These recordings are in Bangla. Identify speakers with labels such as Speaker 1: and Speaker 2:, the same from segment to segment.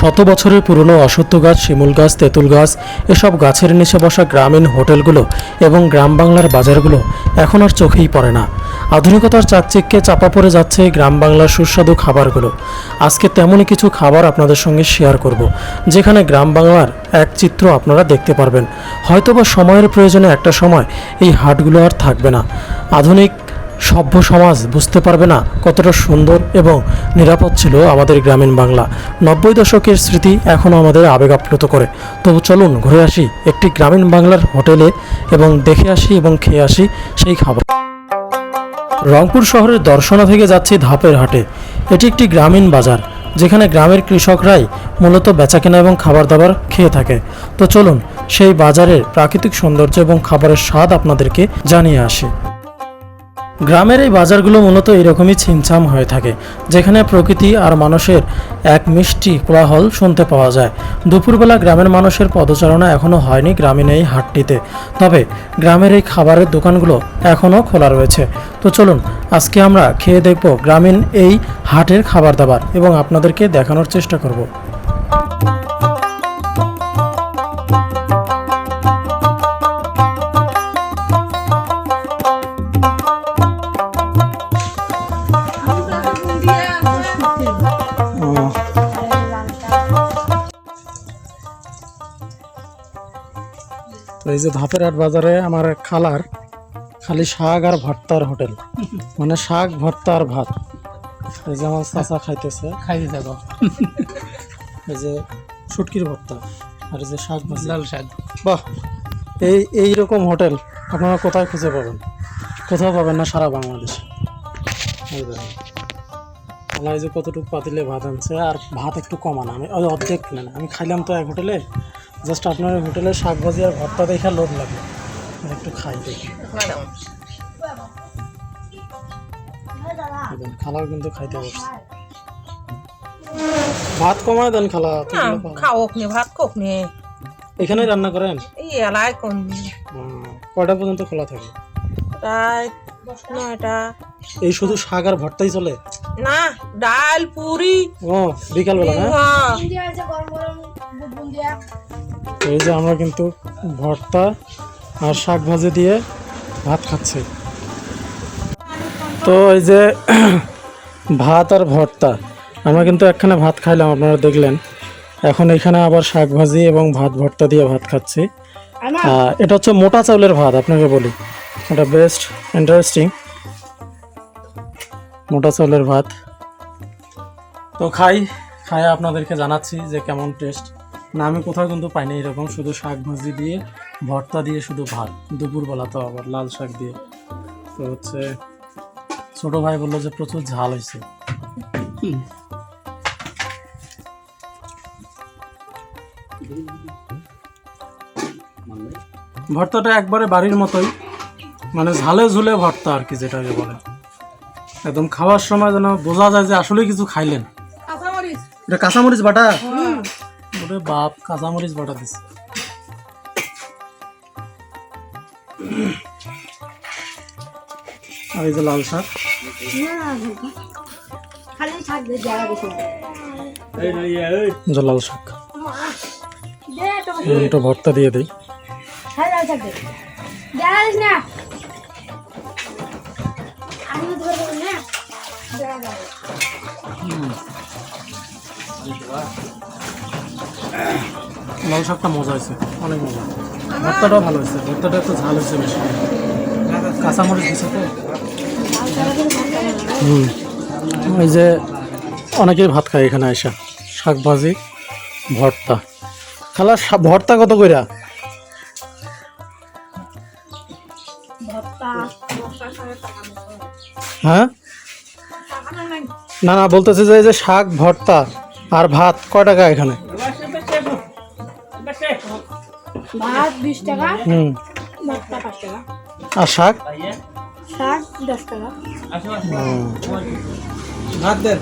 Speaker 1: শত বছরের পুরনো অশ্বত্থ গাছ, শিমুল গাছ, তেঁতুল গাছ এসব গাছের নিচে বসা গ্রামীণ হোটেলগুলো এবং গ্রাম বাংলার বাজারগুলো এখন আর চোখেই পড়ে না। আধুনিকতার চাকচিক্যে চাপা পড়ে যাচ্ছে গ্রাম বাংলার সুস্বাদু খাবারগুলো। আজকে তেমনই কিছু খাবার আপনাদের সঙ্গে শেয়ার করব, যেখানে গ্রাম বাংলার এক চিত্র আপনারা দেখতে পারবেন। হয়তোবা সময়ের প্রয়োজনে একটা সময় এই হাটগুলো আর থাকবে না। আধুনিক সভ্য সমাজ বুঝতে পারবে না কতটা সুন্দর এবং নিরাপদ ছিল আমাদের গ্রামীণ বাংলা। 90 দশকের স্মৃতি এখনও আমাদের আবেগ আপ্লুত করে। তবু চলুন ঘুরে আসি একটি গ্রামীণ বাংলার হোটেলে এবং দেখে আসি এবং খেয়ে আসি সেই খাবার। রংপুর শহরের দর্শনা থেকে যাচ্ছি ধাপের হাটে। এটি একটি গ্রামীণ বাজার, যেখানে গ্রামের কৃষকরাই মূলত বেচাকেনা এবং খাবার দাবার খেয়ে থাকে। তো চলুন সেই বাজারের প্রাকৃতিক সৌন্দর্য এবং খাবারের স্বাদ আপনাদেরকে জানিয়ে আসি। গ্রামের এই বাজারগুলো মূলত এরকমই ছিমছাম হয়ে থাকে, যেখানে প্রকৃতি আর মানুষের এক মিষ্টি কোলাহল শুনতে পাওয়া যায়। দুপুরবেলা গ্রামের মানুষের পদচারণা এখনও হয়নি গ্রামীণ এই হাটটিতে, তবে গ্রামের এই খাবারের দোকানগুলো এখনও খোলা রয়েছে। তো চলুন আজকে আমরা খেয়ে দেখব গ্রামীণ এই হাটের খাবার দাবার এবং আপনাদেরকে দেখানোর চেষ্টা করব। তো এই যে ধাপের হাট বাজারে আমার খালার খালি শাক আর ভর্তার হোটেল, মানে শাক ভর্তা আর ভাত। এই যে আমার চাচা খাইতেছে,
Speaker 2: খাইতে থাকো।
Speaker 1: এই যে শুটকির ভর্তা আর এই যে শাক ভাজি,
Speaker 2: লাল শাক।
Speaker 1: বাহ! এইরকম হোটেল আপনারা কোথায় খুঁজে পাবেন? কোথাও পাবেন না সারা বাংলাদেশে। এই দেখেন ওলা এই যে কতটুকু পাতিলে ভাত আনছে, আর ভাত একটু কমানো, আমি অর্ধেক নেন। আমি খাইলাম তো এক হোটেলে, জাস্ট আপনার হোটেলে শাক ভাজি আর ভর্তা দেখে লোভ লাগলো, একটু খাই দেখি। খালাও কিন্তু খাইতে বসছে। ভাত কমায় দেন খালা।
Speaker 3: খাওক নে, ভাত কোক নে।
Speaker 1: এখানেই রান্না করেন?
Speaker 3: এই এলাকায় কোন
Speaker 1: কয়টা পর্যন্ত খোলা থাকে?
Speaker 3: প্রায় 9টা।
Speaker 1: এই শুধু শাক আর ভর্তাই চলে
Speaker 3: না, ডাল পুরি।
Speaker 1: ও বিকালবেলা না?
Speaker 3: হ্যাঁ।
Speaker 1: এই যে আমরা কিন্তু ভর্তা আর শাক ভাজি দিয়ে ভাত খাচ্ছি। তো এই যে ভাত আর ভর্তা, আমরা কিন্তু একখানে ভাত খাইলাম, আপনারা দেখলেন। এখন এখানে আবার শাক ভাজি এবং ভাত ভর্তা দিয়ে ভাত খাচ্ছি। এটা হচ্ছে মোটা চাউলের ভাত, আপনাকে বলি এটা বেস্ট ইন্টারেস্টিং মোটা চাউলের ভাত। তো খাই আপনাদেরকে জানাচ্ছি যে কেমন টেস্ট। না আমি কোথাও কিন্তু পাইনি এরকম, শুধু শাক ভাজি দিয়ে ভর্তা দিয়ে শুধু ভাত, দুপুরবেলা তো আবার লাল শাক দিয়ে। তো হচ্ছে ছোট ভাই বললো যে প্রচুর ঝাল হয়েছে। ভর্তাটা একবারে বাড়ির মতোই, মানে ঝালে ঝুলে ভর্তা আর কি, যেটাকে বলে। একদম খাওয়ার সময় যেন বোঝা যায় যে আসলে কিছু খাইলেন। এটা কাঁচামরিচ বাটা? ওরে বাপ, কাঁচামরিচ বাটা দিচ্ছে। আর এই যে লাল শাক, লাল শাক এটা ভর্তা দিয়ে দিই। লাল শাকটা মজা হয়েছে, অনেক মজা। ভর্তাটাও ভালো হয়েছে, ভর্তাটা একটু ঝাল হয়েছে বেশি, কাঁচামরিচ দিচ্ছে তো। এই যে অনেকেই ভাত খায় এখানে আসা, শাক ভাজি ভর্তা। খালা ভর্তা কত কইরা? হ্যাঁ না বলতেছে যে এই যে শাক ভর্তা আর ভাত কয় টাকা এখানে?
Speaker 4: ভাত 20 টাকা, ভর্তা 5 টাকা,
Speaker 1: আর শাক
Speaker 4: 10 টাকা।
Speaker 1: ভাত দেন।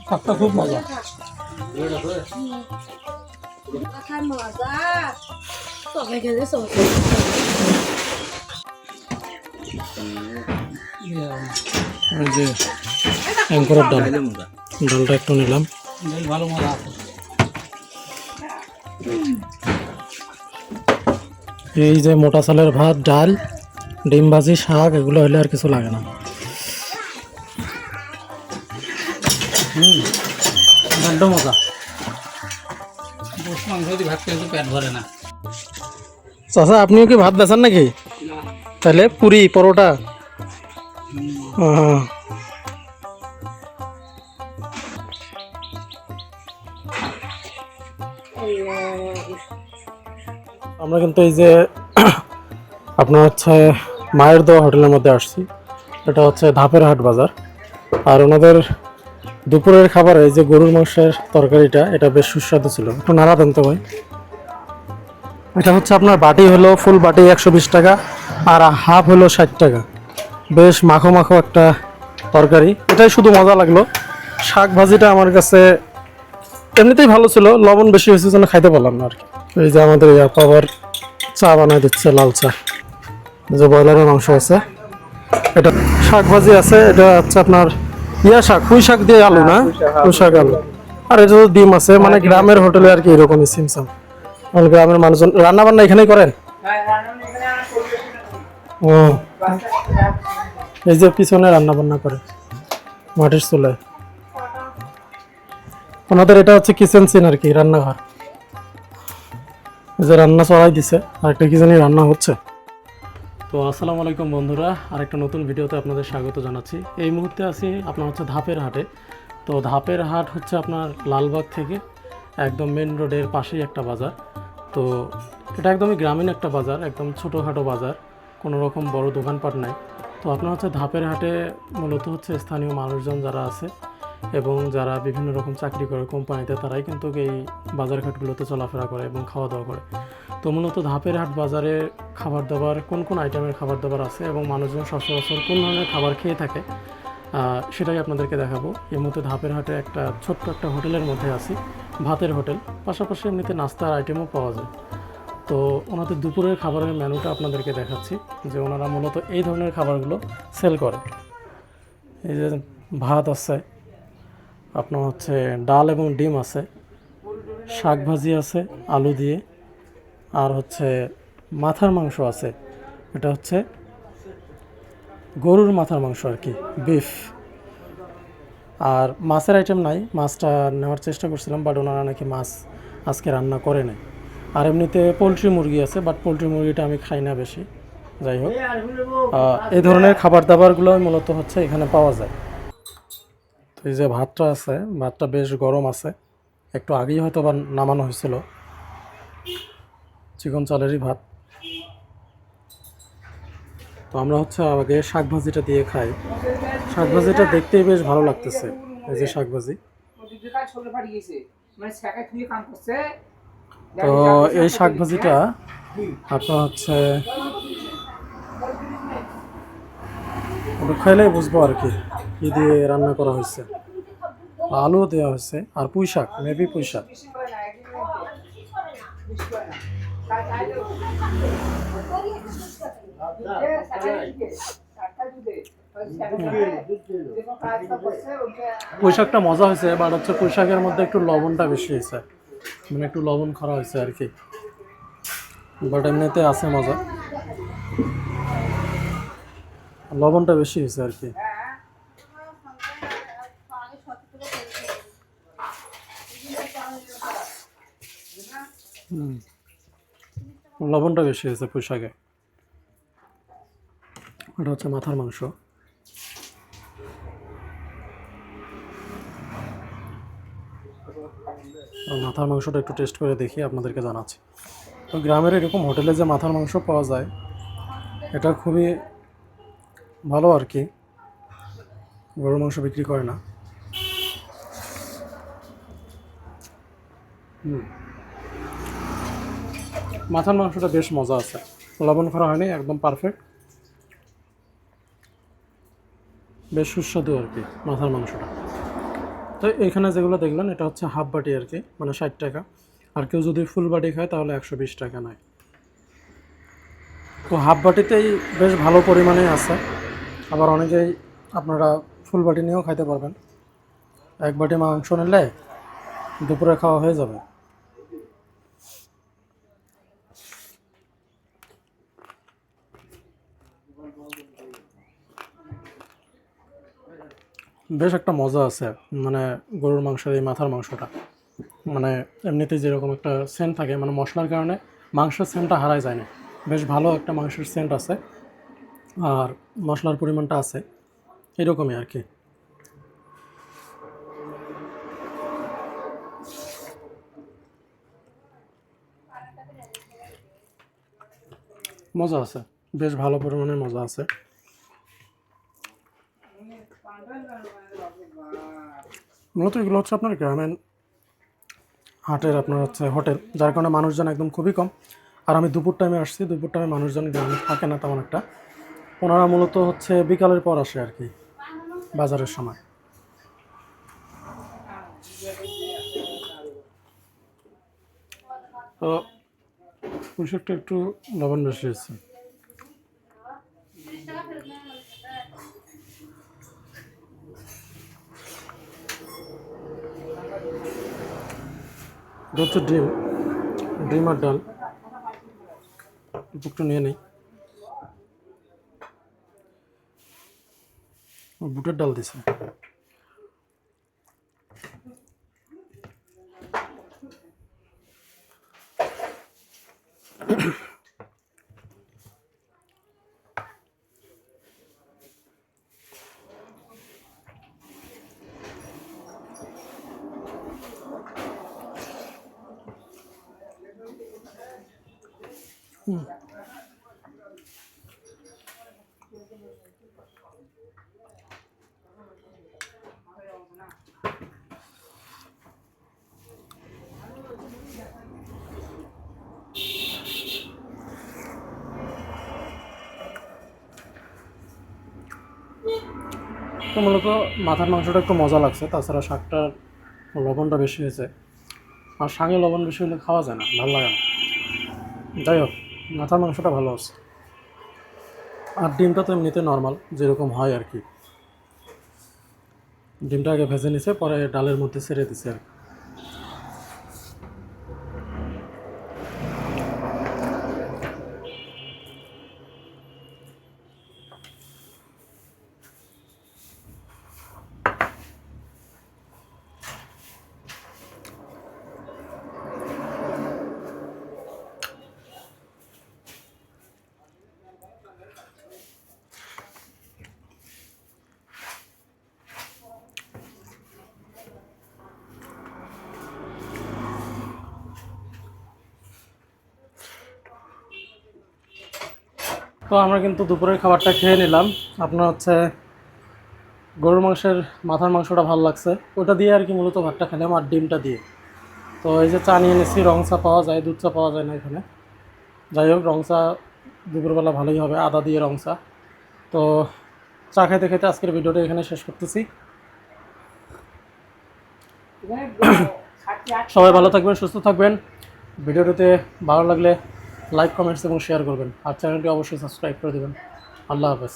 Speaker 1: শাকটা খুব মজা। এই যে অ্যাঙ্করের ডাল, ডালটা একটু নিলাম। এই যে মোটা চালের ভাত, ডাল, ডিম ভাজি, শাক, এগুলো হলে আর কিছু লাগে না। বড্ড মজা। চাচা আপনিও কি ভাত বেচান নাকি? তাহলে পুরি পরোটা। আমরা কিন্তু এই যে আপনার হচ্ছে মায়ের দোয়া হোটেলের মধ্যে আসছি। এটা হচ্ছে ধাপের হাট বাজার। আর ওনাদের দুপুরের খাবার এই যে গরুর মাংসের তরকারিটা, এটা বেশ সুস্বাদু ছিল। একটু নাড়া দেন তো ভাই। এটা হচ্ছে আপনার বাটি হলো, ফুল বাটি 120 টাকা, আর হাফ হলো 60 টাকা। বেশ মাখো মাখো একটা তরকারি, এটাই শুধু মজা লাগলো। শাক ভাজিটা আমার কাছে এমনিতেই ভালো ছিল, লবণ বেশি হয়েছে জন্য খাইতে পারলাম না আর কি। এই যে আমাদের আবার চা বানাই দিচ্ছে, লাল চা। এই যে ব্রয়লারের মাংস আছে, এটা শাক ভাজি আছে, এটা হচ্ছে আপনার শাক, পুঁই শাক দিয়ে আলু না, পুঁই শাক আলু। আর এটা তো ডিম আছে, মানে গ্রামের হোটেলে আর কি এরকমই সিমসাম। গ্রামের মানুষজন রান্না বান্না এখানেই করেন? ও, এই যে পিছনে রান্না বান্না করে মাটির চুলায়। ওনাদের এটা হচ্ছে কিচেন সিন আর কি, রান্নাঘর। এই যে রান্না চড়াই দিছে, আর একটা কি জানি রান্না হচ্ছে। তো আসসালামু আলাইকুম বন্ধুরা, আরেকটা নতুন ভিডিওতে আপনাদের স্বাগত জানাচ্ছি। এই মুহূর্তে আছি আপনার হচ্ছে ধাপের হাটে। তো ধাপের হাট হচ্ছে আপনার লালবাগ থেকে একদম মেন রোডের পাশেই একটা বাজার। তো এটা একদমই গ্রামীণ একটা বাজার, একদম ছোটোখাটো বাজার, কোনো রকম বড় দোকানপাট নাই। তো আপনার হচ্ছে ধাপের হাটে মূলত হচ্ছে স্থানীয় মানুষজন যারা আছে এবং যারা বিভিন্ন রকম চাকরি করে কোম্পানিতে, তারাই কিন্তু এই বাজারঘাটগুলোতে চলাফেরা করে এবং খাওয়া দাওয়া করে। তো মূলত ধাপের হাট বাজারে খাবার দাবার, কোন কোন আইটেমের খাবার দাবার আছে এবং মানুষজন সচরাচর কোন ধরনের খাবার খেয়ে থাকে, সেটাই আপনাদেরকে দেখাবো। এই মুহূর্তে ধাপের হাটে একটা ছোট্ট একটা হোটেলের মধ্যে আছি, ভাতের হোটেল। পাশাপাশি এমনিতে নাস্তার আইটেমও পাওয়া যায়। তো ওনাদের দুপুরের খাবারের মেনুটা আপনাদেরকে দেখাচ্ছি, যে ওনারা মূলত এই ধরনের খাবারগুলো সেল করে। এই যে ভাত আছে, আপনার হচ্ছে ডাল এবং ডিম আছে, শাক ভাজি আছে আলু দিয়ে, আর হচ্ছে মাথার মাংস আছে। এটা হচ্ছে গরুর মাথার মাংস আর কি, বিফ। আর মাছের আইটেম নাই, মাছটা নেওয়ার চেষ্টা করছিলাম, বাট ওনারা নাকি মাছ আজকে রান্না করে নাই। আর এমনিতে পোলট্রি মুরগি আছে, বাট পোলট্রি মুরগিটা আমি খাই না বেশি। যাই হোক, এই ধরনের খাবার দাবারগুলো মূলত হচ্ছে এখানে পাওয়া যায়। তো এই যে ভাতটা আছে, ভাতটা বেশ গরম আছে, একটু আগেই হয়তো বা নামানো হয়েছিল। চিকন চালেরই ভাত। তো আমরা হচ্ছে আগে শাক ভাজিটা দিয়ে খাই। শাক ভাজিটা দেখতেই বেশ ভালো লাগতেছে। এই যে শাক ভাজি। তো এই শাক ভাজিটা আপনার হচ্ছে খাইলেই বুঝবো আর কি কি দিয়ে রান্না করা হয়েছে। আলু দেওয়া হয়েছে আর পুঁই শাক, মেবি পুঁই শাক। পুঁই শাকটা মজা হয়েছে, বাট হচ্ছে পুঁই শাকের মধ্যে একটু লবণটা বেশি হয়েছে, মানে একটু লবণ খাওয়া হয়েছে আর কি। বাট এমনিতে আছে মজা, লবণটা বেশি হয়েছে আর কি। লবণটা বেশি হয়েছে পুঁই শাকে। এটা হচ্ছে মাথার মাংস। মাথার মাংসটা একটু টেস্ট করে দেখি, আপনাদেরকে জানাচ্ছি। তো গ্রামের এরকম হোটেলে যে মাথার মাংস পাওয়া যায়, এটা খুবই ভালো আর কি। গরুর মাংস বিক্রি করে না। মাথার মাংসটা বেশ মজা আছে, লবণ করা হয়নি, একদম পারফেক্ট, বেশ সুস্বাদু আর কি মাথার মাংসটা। তো এখানে যেগুলো দেখলেন, এটা হচ্ছে হাফ বাটি আর কি, মানে 60 টাকা। আর কেউ যদি ফুল বাটি খায় তাহলে 120 টাকা নেয়। তো হাফ বাটিতেই বেশ ভালো পরিমাণে আছে, আবার অনেকেই আপনারা ফুল বাটি নিয়েও খাইতে পারবেন। এক বাটি মাংস নিলে দুপুরে খাওয়া হয়ে যাবে। বেশ একটা মজা আছে, মানে গরুর মাংসের এই মাথার মাংসটা, মানে এমনিতেই যেরকম একটা সেন্ট থাকে, মানে মশলার কারণে মাংসের সেন্টটা হারায় যায় না। বেশ ভালো একটা মাংসের সেন্ট আছে, আর মশলার পরিমাণটা আছে এরকমই আর কি। মজা আছে, বেশ ভালো পরিমাণে মজা আছে। মূলত এগুলো হচ্ছে আপনার গ্রামীণ হাটের আপনার হচ্ছে হোটেল, যার কারণে মানুষজন একদম খুবই কম। আর আমি দুপুর টাইমে আসছি, দুপুর টাইমে মানুষজন গ্রামে থাকে না তেমন একটা। ওনারা মূলত হচ্ছে বিকালের পর আসে আর কি, বাজারের সময়। তো পুঁইশাকটা একটু লবণ বেশি হয়েছে। এটা হচ্ছে ডিম, ডিম আর ডাল একটু নিয়ে নেই। বুটের ডাল দিছে। তো মূলত মাথার মাংসটা একটু মজা লাগছে, তাছাড়া শাকটার লবণটা বেশি হয়েছে। আর শাকে লবণ বেশি হলে খাওয়া যায় না, ভালো লাগে না। যাই হোক, মাথার মাংসটা ভালো আছে। আর ডিমটা তো এমনিতে নর্মাল যেরকম হয় আর কি। ডিমটা আগে ভেজে নিছে, পরে ডালের মধ্যে ছেড়ে দিছে আর কি। তো আমরা কিন্তু দুপুরের খাবারটা খেয়ে নিলাম। আপনার হচ্ছে গরুর মাংসের মাথার মাংসটা ভালো লাগছে, ওটা দিয়ে আর কি মূলত ভাতটা খেলাম, আর ডিমটা দিয়ে। তো এই যে চা নিয়ে নিচ্ছি, রং চা পাওয়া যায়, দুধ চা পাওয়া যায় না এখানে। যাই হোক, রং চা দুপুরবেলা ভালোই হবে, আদা দিয়ে রং চা। তো চা খেতে খেতে আজকের ভিডিওটা এখানে শেষ করতেছি। সবাই ভালো থাকবেন, সুস্থ থাকবেন। ভিডিওটিতে ভালো লাগলে লাইক, কমেন্টস এবং শেয়ার করবেন, আর চ্যানেলটি অবশ্যই সাবস্ক্রাইব করে দেবেন। আল্লাহ হাফেজ।